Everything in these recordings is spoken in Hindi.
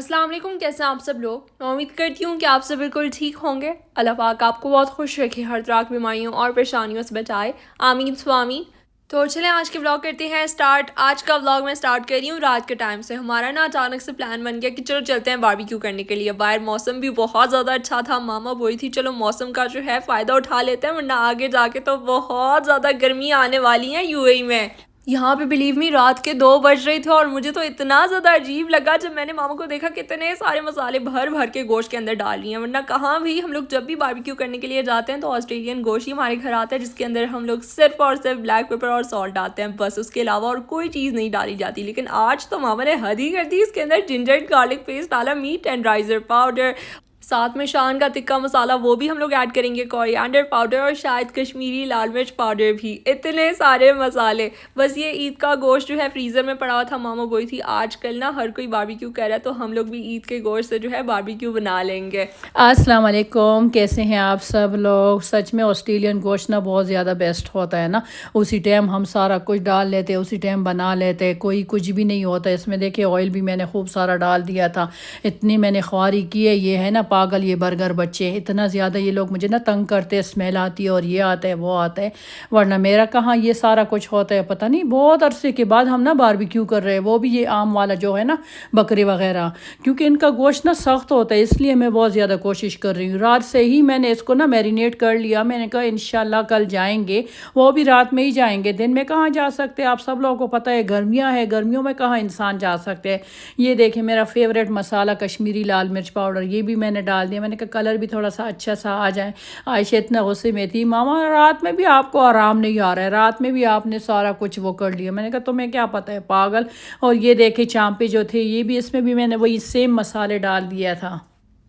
अस्सलाम वालेकुम। कैसे हैं आप सब लोग। मैं उम्मीद करती हूँ कि आप सब बिल्कुल ठीक होंगे। अल्लाह पाक आपको बहुत खुश रखे, हर तरह की बीमारियों और परेशानियों से बचाए, आमीन स्वामीन। तो चलें आज के व्लॉग करते हैं स्टार्ट। आज का व्लॉग मैं स्टार्ट कर रही हूँ रात के टाइम से। हमारा ना अचानक से प्लान बन गया कि चलो चलते हैं बारबेक्यू करने के लिए। बाहर मौसम भी बहुत ज़्यादा अच्छा था। मामा बोली थी चलो मौसम का जो है फ़ायदा उठा लेते हैं, वरना आगे जाके तो बहुत ज़्यादा गर्मी आने वाली है यूएई में। यहाँ पे बिलीव मी रात के 2 बज रहे थे और मुझे तो इतना ज़्यादा अजीब लगा जब मैंने मामा को देखा कि इतने सारे मसाले भर भर के गोश्त के अंदर डाल रही हैं। वरना कहाँ भी हम लोग जब भी बारबेक्यू करने के लिए जाते हैं तो ऑस्ट्रेलियन गोश्त ही हमारे घर आता है, जिसके अंदर हम लोग सिर्फ और सिर्फ ब्लैक पेपर और सॉल्ट डालते हैं, बस उसके अलावा और कोई चीज़ नहीं डाली जाती। लेकिन आज तो मामा ने हद ही कर दी। इसके अंदर जिंजर गार्लिक पेस्ट डाला, मीट टेंडराइजर पाउडर, साथ में शान का तिक्का मसाला वो भी हम लोग ऐड करेंगे, कोरिएंडर पाउडर और शायद कश्मीरी लाल मिर्च पाउडर भी। इतने सारे मसाले। बस ये ईद का गोश्त जो है फ्रीज़र में पड़ा हुआ था। मामा बोली थी आजकल ना हर कोई बारबेक्यू कर रहा है तो हम लोग भी ईद के गोश्त से जो है बारबेक्यू बना लेंगे। अस्सलाम वालेकुम, कैसे हैं आप सब लोग। सच में ऑस्ट्रेलियन गोश्त ना बहुत ज़्यादा बेस्ट होता है ना। उसी टाइम हम सारा कुछ डाल लेते, उसी टाइम बना लेते, कोई कुछ भी नहीं होता इसमें। देखिए ऑयल भी मैंने खूब सारा डाल दिया था। इतनी मैंने ख्वारी की है। ये है ना पागल ये बर्गर बच्चे, इतना ज़्यादा ये लोग मुझे ना तंग करते हैं। स्मेल आती है और ये आता है वो आता है, वरना मेरा कहाँ ये सारा कुछ होता है। पता नहीं बहुत अरसे के बाद हम ना बारबेक्यू कर रहे हैं, वो भी ये आम वाला जो है ना बकरी वगैरह, क्योंकि इनका गोश्त ना सख्त होता है, इसलिए मैं बहुत ज़्यादा कोशिश कर रही हूँ। रात से ही मैंने इसको ना मैरिनेट कर लिया। मैंने कहा इंशाल्लाह कल जाएंगे, वो भी रात में ही जाएंगे, दिन में कहाँ जा सकते। आप सब लोगों को पता है गर्मियाँ है, गर्मियों में कहाँ इंसान जा सकते हैं। ये देखें मेरा फेवरेट मसाला कश्मीरी लाल मिर्च पाउडर, ये भी मैंने डाल दिया। मैंने कहा कलर भी थोड़ा सा अच्छा सा आ जाए। आयशा इतना गुस्से में थी, मामा रात में भी आपको आराम नहीं आ रहा है, रात में भी आपने सारा कुछ वो कर लिया। मैंने कहा तुम्हें क्या पता है पागल। और ये देखे चांपे जो थे ये भी, इसमें भी मैंने वही सेम मसाले डाल दिया था।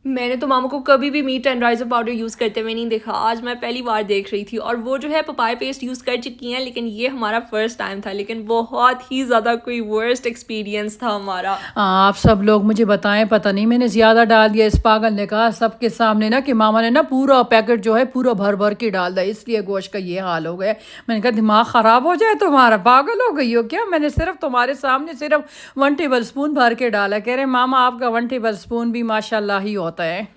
मैंने तो मामा को कभी भी मीट टेंडराइजर पाउडर यूज़ करते हुए नहीं देखा, आज मैं पहली बार देख रही थी। और वो जो है पपाया पेस्ट यूज़ कर चुकी हैं, लेकिन ये हमारा फर्स्ट टाइम था। लेकिन बहुत ही ज़्यादा कोई वर्स्ट एक्सपीरियंस था हमारा। आप सब लोग मुझे बताएं, पता नहीं मैंने ज़्यादा डाल दिया। इस पागल ने कहा सबके सामने ना कि मामा ने ना पूरा पैकेट जो है पूरा भर भर के डाल दिया, इसलिए गोश्त का ये हाल हो गया। मैंने कहा दिमाग ख़राब हो जाए तुम्हारा, पागल हो गई हो क्या। मैंने सिर्फ तुम्हारे सामने सिर्फ 1 टेबल स्पून भर के डाला। कह रहे मामा आपका 1 टेबल स्पून भी माशाल्लाह ही होता है।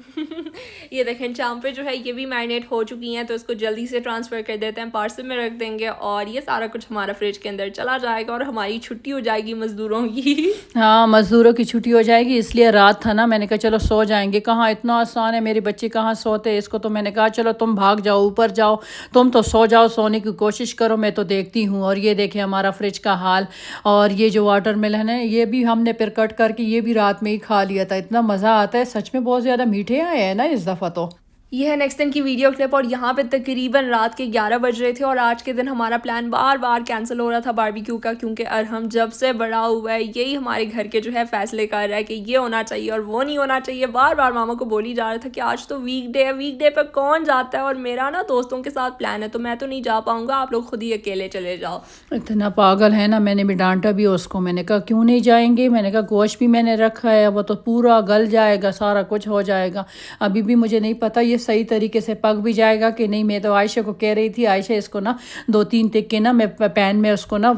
ये देखें चांपे जो है ये भी मैरिनेट हो चुकी हैं, तो इसको जल्दी से ट्रांसफ़र कर देते हैं, पार्सल में रख देंगे और ये सारा कुछ हमारा फ्रिज के अंदर चला जाएगा और हमारी छुट्टी हो जाएगी मज़दूरों की। हाँ मज़दूरों की छुट्टी हो जाएगी, इसलिए रात था ना, मैंने कहा चलो सो जाएंगे। कहाँ इतना आसान है, मेरे बच्चे कहाँ सोते हैं। इसको तो मैंने कहा चलो तुम भाग जाओ ऊपर जाओ, तुम तो सो जाओ, सोने की कोशिश करो, मैं तो देखती हूँ। और ये देखें हमारा फ्रिज का हाल। और ये जो वाटरमेलन है ये भी हमने फिर कट करके ये भी रात में ही खा लिया था। इतना मज़ा आता है सच में, बहुत ज़्यादा मीठे आए हैं ना इस दफ़ा तो। ये है नेक्स्ट दिन की वीडियो क्लिप और यहाँ पे तकरीबन रात के 11 बज रहे थे और आज के दिन हमारा प्लान बार बार कैंसिल हो रहा था बारबेक्यू का, क्योंकि अरहम जब से बड़ा हुआ है यही हमारे घर के जो है फैसले कर रहा है कि ये होना चाहिए और वो नहीं होना चाहिए। बार बार मामा को बोली जा रहा था कि आज तो वीकडे है, वीकडे पर कौन जाता है और मेरा ना दोस्तों के साथ प्लान है तो मैं तो नहीं जा पाऊँगा, आप लोग खुद ही अकेले चले जाओ। इतना पागल है ना, मैंने भी डांटा भी उसको। मैंने कहा क्यों नहीं जाएंगे, मैंने कहा गोश्त भी मैंने रखा है, वो तो पूरा गल जाएगा, सारा कुछ हो जाएगा। अभी भी मुझे नहीं पता ये सही तरीके से पक भी जाएगा कि नहीं। मैं तो आयशा को कह रही थी आयशा इसको ना 2-3 टिक्के ना मैं पैन में उसको ना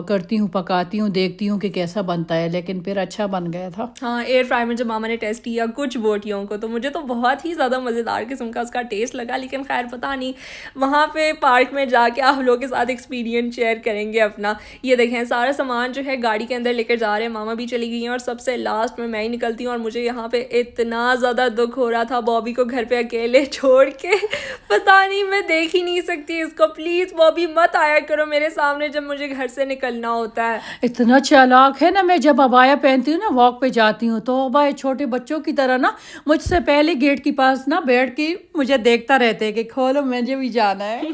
करती हूँ, पकाती हूँ, देखती हूँ कि कैसा बनता है। लेकिन फिर अच्छा बन गया था। हाँ एयर फ्राई में जब मामा ने टेस्ट किया कुछ बोटियों को तो मुझे तो बहुत ही ज़्यादा मज़ेदार किस्म का उसका टेस्ट लगा। लेकिन खैर पता नहीं, वहाँ पे पार्क में जाके आप लोगों के साथ एक्सपीरियंस शेयर करेंगे अपना। ये देखें सारा सामान जो है गाड़ी के अंदर लेकर जा रहे हैं, मामा भी चली गई हैं और सबसे लास्ट में मैं ही निकलती हूँ। और मुझे यहाँ पे इतना ज़्यादा दुख हो रहा था बॉबी को घर पे अकेले छोड़ के। पता नहीं मैं देख ही नहीं सकती इसको। प्लीज़ बॉबी मत आया करो मेरे सामने जब मुझे घर से निकलना होता है। इतना चालाक है ना, मैं जब अबाया पहनती हूँ ना वॉक पे जाती हूँ तो अबाया छोटे बच्चों की तरह ना मुझसे पहले गेट के पास ना बैठ के मुझे देखता रहते हैं कि खोलो मुझे भी जाना है।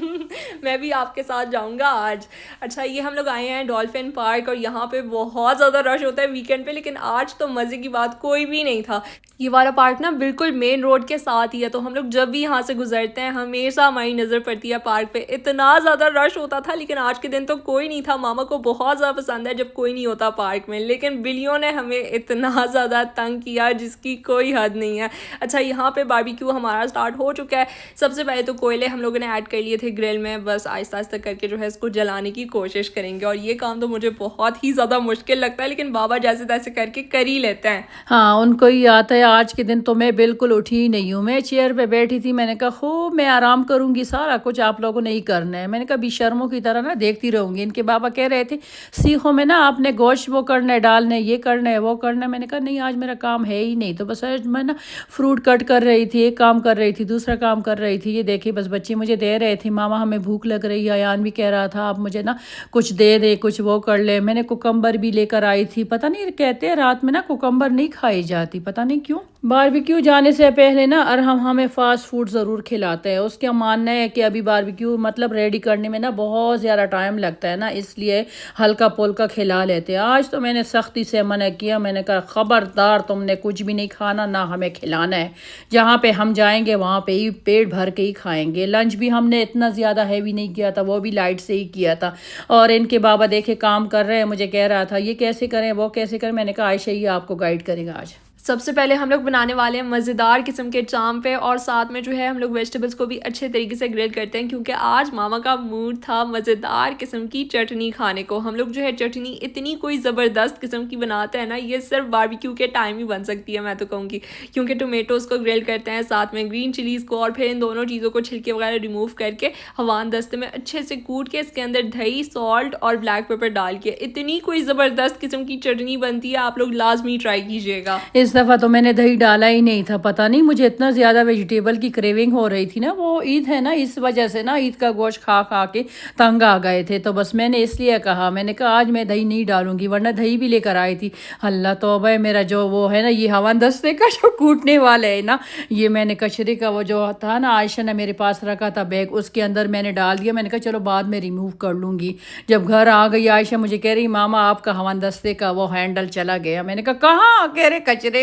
मैं भी आपके साथ जाऊंगा आज। अच्छा ये हम लोग आए हैं डॉल्फिन पार्क और यहाँ पे बहुत ज़्यादा रश होता है वीकेंड पे, लेकिन आज तो मज़े की बात कोई भी नहीं था। ये वाला पार्क ना बिल्कुल मेन रोड के साथ ही है, तो हम लोग लोग जब भी यहाँ से गुजरते हैं हमेशा हमारी नज़र पड़ती है पार्क पे। इतना ज़्यादा रश होता था, लेकिन आज के दिन तो कोई नहीं था। मामा को बहुत ज़्यादा पसंद है जब कोई नहीं होता पार्क में, लेकिन बिल्लियों ने हमें इतना ज़्यादा तंग किया जिसकी कोई हद नहीं है। अच्छा, यहाँ पे बारबेक्यू हमारा स्टार्ट हो चुका है। सबसे पहले तो कोयले हम लोगों ने ऐड कर लिए थे ग्रिल में, बस आहिस्ता आहिस्ता करके जो है इसको जलाने की कोशिश करेंगे। और ये काम तो मुझे बहुत ही ज़्यादा मुश्किल लगता है, लेकिन बाबा जैसे तैसे करके कर ही लेते हैं। हाँ, उनको ही आता है। आज के दिन तो मैं बिल्कुल उठी ही नहीं हूँ, मैं चेयर पे बैठी थी। मैंने कहा खूब मैं आराम करूँगी, सारा कुछ आप लोगों ने ही करना है। मैंने कहा बेशर्मों की तरह ना देखती रहूँगी। इनके बाबा कह रहे थे सीखो में ना आपने गोश्त वो करना है, डालना है, ये करना है, वो करना है। मैंने कहा नहीं, आज मेरा काम है ही नहीं। तो बस आज मैं ना फ्रूट कट कर रही थी, एक काम कर रही थी, दूसरा काम कर रही थी। ये देखिए बस बच्चे मुझे दे रहे थे, मामा हमें भूख लग रही है। अयान भी कह रहा था आप मुझे ना कुछ दे दे, कुछ वो कर ले। मैंने कुकम्बर भी लेकर आई थी। पता नहीं कहते हैं रात में ना कुकम्बर नहीं खाई जाती, पता नहीं क्यों। बारबेक्यू जाने से पहले ना अरहम हमें फ़ास्ट फूड ज़रूर खिलाते हैं। उसका मानना है कि अभी बारबेक्यू मतलब रेडी करने में ना बहुत ज़्यादा टाइम लगता है ना, इसलिए हल्का पुल्का खिला लेते हैं। आज तो मैंने सख्ती से मना किया। मैंने कहा ख़बरदार, तुमने कुछ भी नहीं खाना, ना हमें खिलाना है। जहाँ पे हम जाएंगे वहाँ पे ही पेट भर के ही खाएंगे। लंच भी हमने इतना ज़्यादा हैवी नहीं किया था, वो भी लाइट से ही किया था। और इनके बाबा देखे काम कर रहे हैं, मुझे कह रहा था ये कैसे करें, वो कैसे करें। मैंने कहा आयशा ही आपको गाइड करेगा आज। सबसे पहले हम लोग बनाने वाले हैं मज़ेदार किस्म के चांपे, और साथ में जो है हम लोग वेजिटेबल्स को भी अच्छे तरीके से ग्रिल करते हैं, क्योंकि आज मामा का मूड था मज़ेदार किस्म की चटनी खाने को। हम लोग जो है चटनी इतनी कोई ज़बरदस्त किस्म की बनाते हैं ना, ये सिर्फ बारबेक्यू के टाइम ही बन सकती है मैं तो कहूँगी। क्योंकि टोमेटोज़ को ग्रिल करते हैं, साथ में ग्रीन चिलीज़ को, और फिर इन दोनों चीज़ों को छिलके वगैरह रिमूव करके हवान दस्ते में अच्छे से कूट के इसके अंदर दही, सॉल्ट और ब्लैक पेपर डाल के इतनी कोई ज़बरदस्त किस्म की चटनी बनती है। आप लोग लाजमी ट्राई कीजिएगा। इस दफ़ा तो मैंने दही डाला ही नहीं था। पता नहीं मुझे इतना ज़्यादा वेजिटेबल की क्रेविंग हो रही थी ना, वो ईद है ना, इस वजह से ना ईद का गोश्त खा खा के तंग आ गए थे। तो बस मैंने इसलिए कहा, मैंने कहा आज मैं दही नहीं डालूंगी, वरना दही भी लेकर आई थी। अल्लाह तौबा, मेरा जो वो है ना ये हवन दस्ते का जो कूटने वाले है ना, ये मैंने कचरे का वो जो था ना आयशा ने मेरे पास रखा था बैग, उसके अंदर मैंने डाल दिया। मैंने कहा चलो बाद में रिमूव कर लूँगी। जब घर आ गई आयशा मुझे कह रही मामा आपका हवन दस्ते का वो हैंडल चला गया। मैंने कहा कहाँ, कह रहे कचरे में।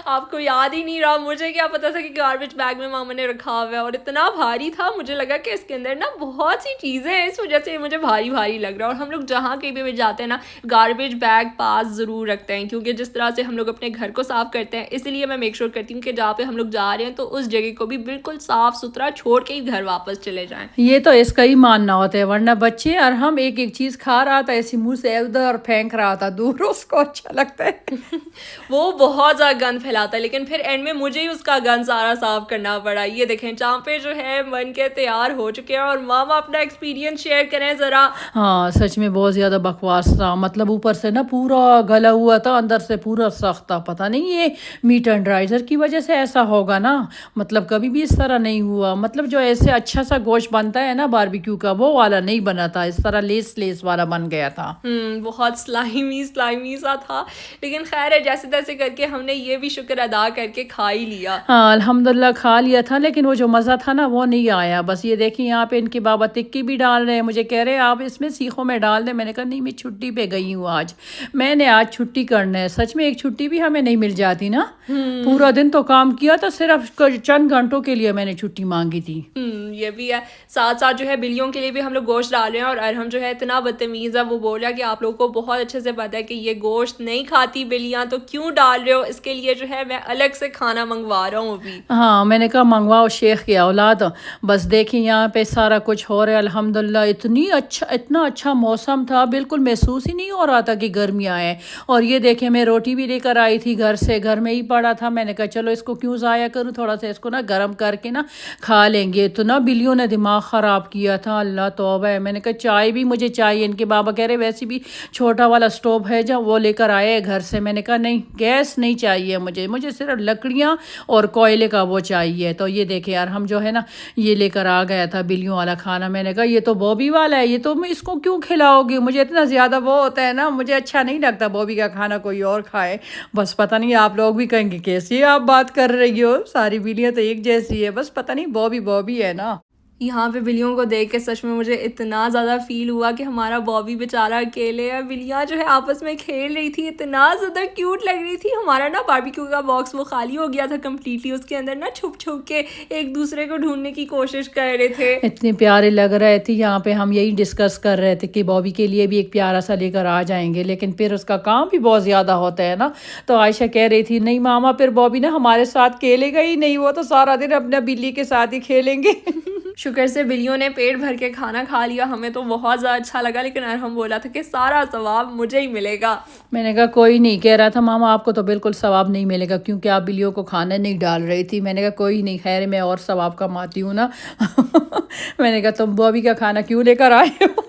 आपको याद ही नहीं रहा, मुझे क्या पता था कि गार्बेज बैग में मामा ने रखा हुआ है, और इतना भारी था मुझे लगा कि इसके अंदर ना बहुत सी चीज़ें हैं, इस वजह से मुझे भारी भारी लग रहा है। और हम लोग जहाँ कहीं भी जाते हैं ना गार्बेज बैग पास ज़रूर रखते हैं, क्योंकि जिस तरह से हम लोग अपने घर को साफ़ करते हैं, इसलिए मैं मेक श्योर करती हूँ कि जहाँ पे हम लोग जा रहे हैं तो उस जगह को भी बिल्कुल साफ़ सुथरा छोड़ के ही घर वापस चले जाएं। ये तो इसका ही मानना होता है, वरना बच्चे और हम एक एक चीज़ खा रहा था ऐसे मुंह से उधर फेंक रहा था दूर, उसको अच्छा लगता है। वो बहुत ज़्यादा गंद फैलाता है, लेकिन फिर एंड में मुझे ही उसका गंद सारा साफ करना पड़ा। ये देखें चांपे जो है बन के तैयार हो चुके हैं, और मामा अपना एक्सपीरियंस शेयर करें ज़रा। हाँ सच में बहुत ज़्यादा बकवास था। मतलब ऊपर से ना पूरा गला हुआ था, अंदर से पूरा सख्त था। पता नहीं ये मीट एंडराइजर की वजह से ऐसा होगा ना, मतलब कभी भी इस तरह नहीं हुआ। मतलब जो ऐसे अच्छा सा गोश्त बनता है ना बारबेक्यू का, वो वाला नहीं बना था, इस तरह लेस लेस वाला बन गया था। बहुत स्लाइमी स्लाइमी सा था, लेकिन खैर है, जैसे तैसे करके हमने ये भी शुक्र अदा करके खा ही लिया। हाँ अल्हम्दुलिल्लाह खा लिया था, लेकिन वो जो मज़ा था ना वो नहीं आया। बस ये देखिए यहाँ पे इनके बाबा टिक्की भी डाल रहे हैं, मुझे कह रहे हैं आप इसमें सीखों में डाल दें। मैंने कहा नहीं, मैं छुट्टी पे गई हूँ आज, मैंने आज छुट्टी करना है। सच में एक छुट्टी भी हमें नहीं मिल जाती ना, पूरा दिन तो काम किया था, सिर्फ चंद घंटों के लिए मैंने छुट्टी मांगी थी। ये भी है। साथ साथ जो है बिल्लियों के लिए भी हम लोग गोश्त डाल रहे हैं, और अरहम जो है इतना बदतमीज़ है, वो बोल रहा है कि आप लोगों को बहुत अच्छे से पता है कि ये गोश्त नहीं खाती बिल्लियाँ, तो क्यों डाल रहे हो। इसके लिए जो है मैं अलग से खाना मंगवा रहा हूँ अभी। हाँ मैंने कहा मंगवाओ शेख की औलाद। बस देखिए यहाँ पे सारा कुछ हो रहा है अल्हम्दुलिल्लाह। इतना अच्छा मौसम था, बिल्कुल महसूस ही नहीं हो रहा था कि गर्मियाँ हैं। और ये देखिए मैं रोटी भी लेकर आई थी घर से, घर में ही पड़ा था। मैंने कहा चलो इसको क्यों ज़ाया करूँ, थोड़ा सा इसको ना गर्म करके ना खा लेंगे। तो ना बिल्लियों ने दिमाग ख़राब किया था, अल्लाह तौबा है। मैंने कहा चाय भी मुझे चाहिए। इनके बाबा कह रहे वैसे भी छोटा वाला स्टोव है जब वो लेकर आए घर से। मैंने कहा नहीं, गैस नहीं चाहिए मुझे सिर्फ लकड़ियाँ और कोयले का वो चाहिए। तो ये देखे यार हम जो है ना ये लेकर आ गया था बिल्लियों वाला खाना। मैंने कहा ये तो बॉबी वाला है, ये तो मैं इसको क्यों खिलाओगी, मुझे इतना ज़्यादा वो होता है ना, मुझे अच्छा नहीं लगता बॉबी का खाना कोई और खाए। बस पता नहीं आप लोग भी कहेंगे कैसी आप बात कर रही हो, सारी बिल्लियाँ तो एक जैसी है, बस पता नहीं बॉबी बॉबी है ना। यहाँ पे बिल्लियों को देख के सच में मुझे इतना ज़्यादा फील हुआ कि हमारा बॉबी बेचारा अकेले है। बिल्लियाँ जो है आपस में खेल रही थी, इतना ज़्यादा क्यूट लग रही थी। हमारा ना बारबेक्यू का बॉक्स वो खाली हो गया था कम्प्लीटली, उसके अंदर ना छुप छुप के एक दूसरे को ढूंढने की कोशिश कर रहे थे। इतने प्यारे लग रहे थे। यहाँ पे हम यही डिस्कस कर रहे थे कि बॉबी के लिए भी एक प्यारा सा लेकर आ जाएंगे, लेकिन फिर उसका काम भी बहुत ज़्यादा होता है ना। तो आयशा कह रही थी नहीं मामा, फिर बॉबी ना हमारे साथ खेलेगा ही नहीं, वो तो सारा दिन अपना बिल्ली के साथ ही खेलेंगे। शुक्र से बिल्लियों ने पेट भर के खाना खा लिया, हमें तो बहुत ज़्यादा अच्छा लगा, लेकिन अरहम बोला था कि सारा सवाब मुझे ही मिलेगा। मैंने कहा कोई नहीं। कह रहा था मामा आपको तो बिल्कुल सवाब नहीं मिलेगा क्योंकि आप बिल्लियों को खाना नहीं डाल रही थी। मैंने कहा कोई नहीं, खैर मैं और सवाब कमाती हूँ ना। मैंने कहा तुम बॉबी का खाना क्यों लेकर आए हो?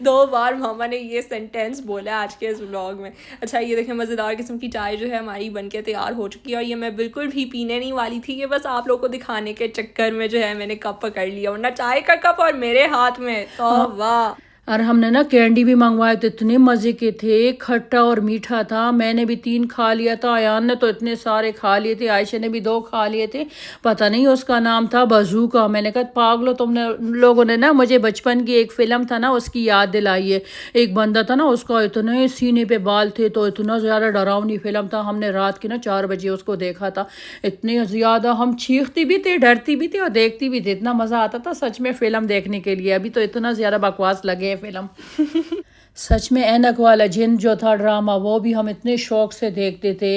2 बार मामा ने ये सेंटेंस बोला है आज के इस व्लॉग में। अच्छा ये देखें, मज़ेदार किस्म की चाय जो है हमारी बनके तैयार हो चुकी है, और ये मैं बिल्कुल भी पीने नहीं वाली थी। ये बस आप लोगों को दिखाने के चक्कर में जो है मैंने कप पकड़ लिया, वरना चाय का कप और मेरे हाथ में तो वाह। और हमने ना कैंडी भी मंगवाए थे, इतने मज़े के थे, खट्टा और मीठा था। मैंने भी 3 खा लिया था, अयान ने तो इतने सारे खा लिए थे, आयशा ने भी 2 खा लिए थे। पता नहीं उसका नाम था बजूका। मैंने कहा पागलो तुमने लोगों ने ना मुझे बचपन की एक फ़िल्म था ना उसकी याद दिलाई है। एक बंदा था ना, उसका इतने सीने पे बाल थे, तो इतना ज़्यादा डरावनी फ़िल्म था। हमने रात की ना 4 बजे उसको देखा था। इतने ज़्यादा हम चीखती भी थे, डरती भी थी और देखती भी थी। इतना मज़ा आता था सच में फ़िल्म देखने के लिए। अभी तो इतना ज़्यादा बकवास लगे फिल्म। सच में ऐनक वाला जिन जो था ड्रामा, वो भी हम इतने शौक से देखते थे।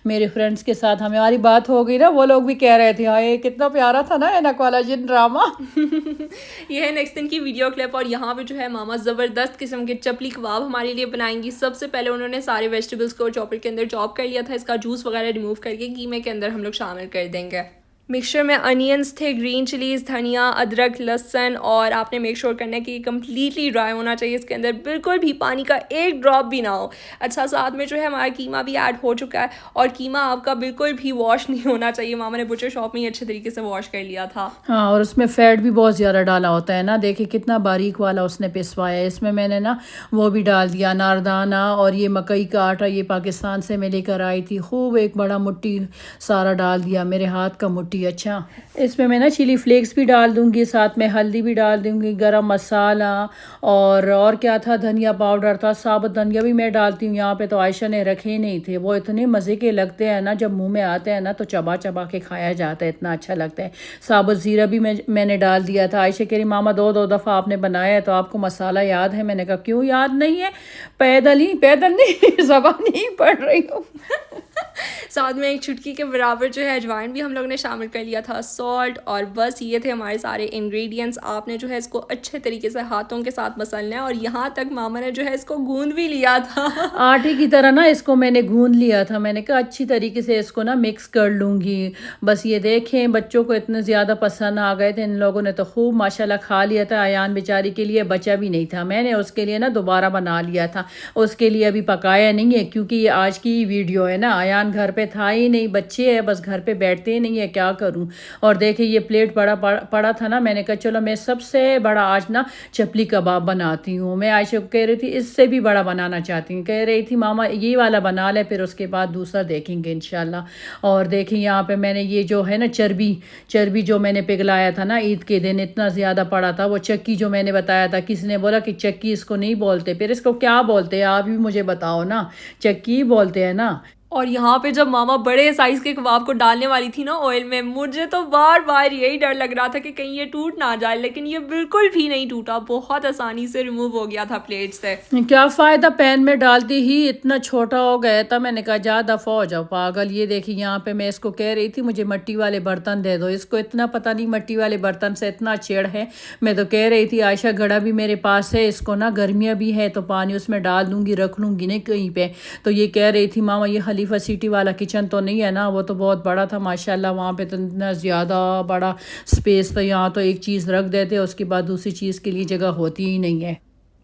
मेरे फ्रेंड्स के साथ हमारी बात हो गई ना, वो लोग भी कह रहे थे हाय कितना प्यारा था ना ऐनक वाला जिन ड्रामा। ये है नेक्स्ट दिन की वीडियो क्लिप, और यहाँ पे जो है मामा ज़बरदस्त किस्म के चपली कबाब हमारे लिए बनाएंगी। सबसे पहले उन्होंने सारे वेजिटेबल्स को चॉपर के अंदर चॉप कर लिया था, इसका जूस वगैरह रिमूव करके कीमे के अंदर हम लोग शामिल कर देंगे। मिक्सचर में अनियंस थे, ग्रीन चिलीज़, धनिया, अदरक, लहसुन, और आपने मेक श्योर करना है कि कम्प्लीटली ड्राई होना चाहिए, इसके अंदर बिल्कुल भी पानी का एक ड्रॉप भी ना हो। अच्छा साथ में जो है हमारा कीमा भी ऐड हो चुका है, और कीमा आपका बिल्कुल भी वॉश नहीं होना चाहिए। मामा ने बुचर शॉप में ही अच्छे तरीके से वॉश कर लिया था। हाँ, और उसमें फ़ैट भी बहुत ज़्यादा डाला होता है ना। देखिए कितना बारीक वाला उसने पिसवाया है। इसमें मैंने ना वो भी डाल दिया अनारदाना, और ये मकई का आटा ये पाकिस्तान से मैं लेकर आई थी, खूब एक बड़ा मुट्ठी सारा डाल दिया, मेरे हाथ का मुट्ठी। अच्छा इसमें मैं ना चिली फ्लेक्स भी डाल दूंगी, साथ में हल्दी भी डाल दूंगी, गरम मसाला, और क्या था, धनिया पाउडर था, साबुत धनिया भी मैं डालती हूँ। यहाँ पे तो आयशा ने रखे नहीं थे। वो इतने मज़े के लगते हैं ना, जब मुंह में आते हैं ना तो चबा चबा के खाया जाता है, इतना अच्छा लगता है। साबुत ज़ीरा भी मैंने डाल दिया था। आयशा कह रही मामा 2 दफ़ा आपने बनाया है तो आपको मसाला याद है? मैंने कहा क्यों याद नहीं है, पैदल नहीं ज़बान ही पढ़ रही हूँ। साथ में एक चुटकी के बराबर जो है अजवाइन भी हम लोग ने शामिल कर लिया था, सॉल्ट, और बस ये थे हमारे सारे इंग्रेडिएंट्स। आपने जो है इसको अच्छे तरीके से हाथों के साथ मसलना है, और यहाँ तक मामा ने जो है इसको गूंद भी लिया था। आटे की तरह ना इसको मैंने गूंद लिया था। मैंने कहा अच्छी तरीके से इसको ना मिक्स कर लूँगी। बस ये देखें बच्चों को इतने ज़्यादा पसंद आ गए थे, इन लोगों ने तो खूब माशाल्लाह खा लिया था। अयान बेचारी के लिए बचा भी नहीं था, मैंने उसके लिए ना दोबारा बना लिया था। उसके लिए अभी पकाया नहीं है क्योंकि ये आज की वीडियो है ना। अयान घर पे था ही नहीं, बच्चे हैं बस घर पे बैठते ही नहीं है, क्या करूं। और देखिए ये प्लेट पड़ा था ना, मैंने कहा चलो मैं सबसे बड़ा आज ना चपली कबाब बनाती हूँ। मैं आयशा को कह रही थी इससे भी बड़ा बनाना चाहती हूँ, कह रही थी मामा ये वाला बना ले, फिर उसके बाद दूसरा देखेंगे इंशाल्लाह। और देखिए यहाँ पे मैंने ये जो है ना चर्बी जो मैंने पिघलाया था ना ईद के दिन, इतना ज़्यादा पड़ा था। वो चक्की जो मैंने बताया था, किसी ने बोला कि चक्की इसको नहीं बोलते, फिर इसको क्या बोलते हैं आप भी मुझे बताओ ना। चक्की बोलते हैं ना। और यहाँ पे जब मामा बड़े साइज़ के कबाब को डालने वाली थी ना ऑयल में, मुझे तो बार बार यही डर लग रहा था कि कहीं ये टूट ना जाए, लेकिन ये बिल्कुल भी नहीं टूटा, बहुत आसानी से रिमूव हो गया था प्लेट से। क्या फ़ायदा, पैन में डालती ही इतना छोटा हो गया था। मैंने कहा जा दफ़ा हो जाओ पागल। ये देखिए यहाँ पे मैं इसको कह रही थी मुझे मिट्टी वाले बर्तन दे दो, इसको इतना पता नहीं मिट्टी वाले बर्तन से इतना चिढ़ है। मैं तो कह रही थी आयशा घड़ा भी मेरे पास है, इसको ना गर्मियाँ भी है तो पानी उसमें डाल दूँगी, रख लूँगी नहीं कहीं पे। तो ये कह रही थी मामा ये खलीफा सिटी वाला किचन तो नहीं है ना, वो तो बहुत बड़ा था माशाल्लाह, वहाँ पे तो इतना ज़्यादा बड़ा स्पेस था। यहाँ तो एक चीज़ रख देते उसके बाद दूसरी चीज़ के लिए जगह होती ही नहीं है।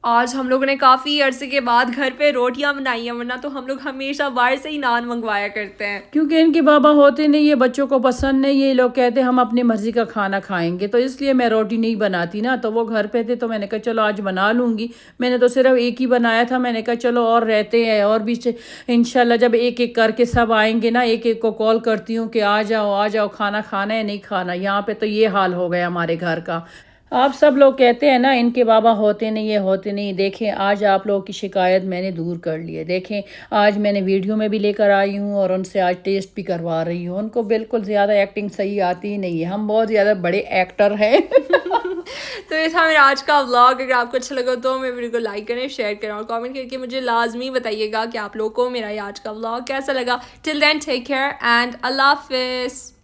आज हम लोगों ने काफ़ी अरसे के बाद घर पे रोटियां बनाई हैं, वरना तो हम लोग हमेशा बाहर से ही नान मंगवाया करते हैं। क्योंकि इनके बाबा होते नहीं, ये बच्चों को पसंद नहीं, ये लोग कहते हम अपनी मर्जी का खाना खाएंगे, तो इसलिए मैं रोटी नहीं बनाती ना। तो वो घर पे थे तो मैंने कहा चलो आज बना लूँगी। मैंने तो सिर्फ एक ही बनाया था, मैंने कहा चलो और रहते हैं और भी इंशाल्लाह जब एक एक करके सब आएंगे ना, एक एक को कॉल करती हूँ कि आ जाओ खाना खाना है नहीं खाना। यहाँ पे तो ये हाल हो गया हमारे घर का। आप सब लोग कहते हैं ना इनके बाबा होते नहीं, ये होते नहीं। देखें आज आप लोगों की शिकायत मैंने दूर कर ली है। देखें आज मैंने वीडियो में भी लेकर आई हूँ और उनसे आज टेस्ट भी करवा रही हूँ। उनको बिल्कुल ज़्यादा एक्टिंग सही आती ही नहीं है, हम बहुत ज़्यादा बड़े एक्टर हैं। तो ये था मेरा आज का व्लॉग। अगर आपको अच्छा लगा तो मेरे वीडियो को लाइक करें, शेयर करें और कमेंट करके मुझे लाजमी बताइएगा कि आप लोगों को मेरा ये आज का व्लॉग कैसा लगा। Till then take care and अल्लाह हाफिज़।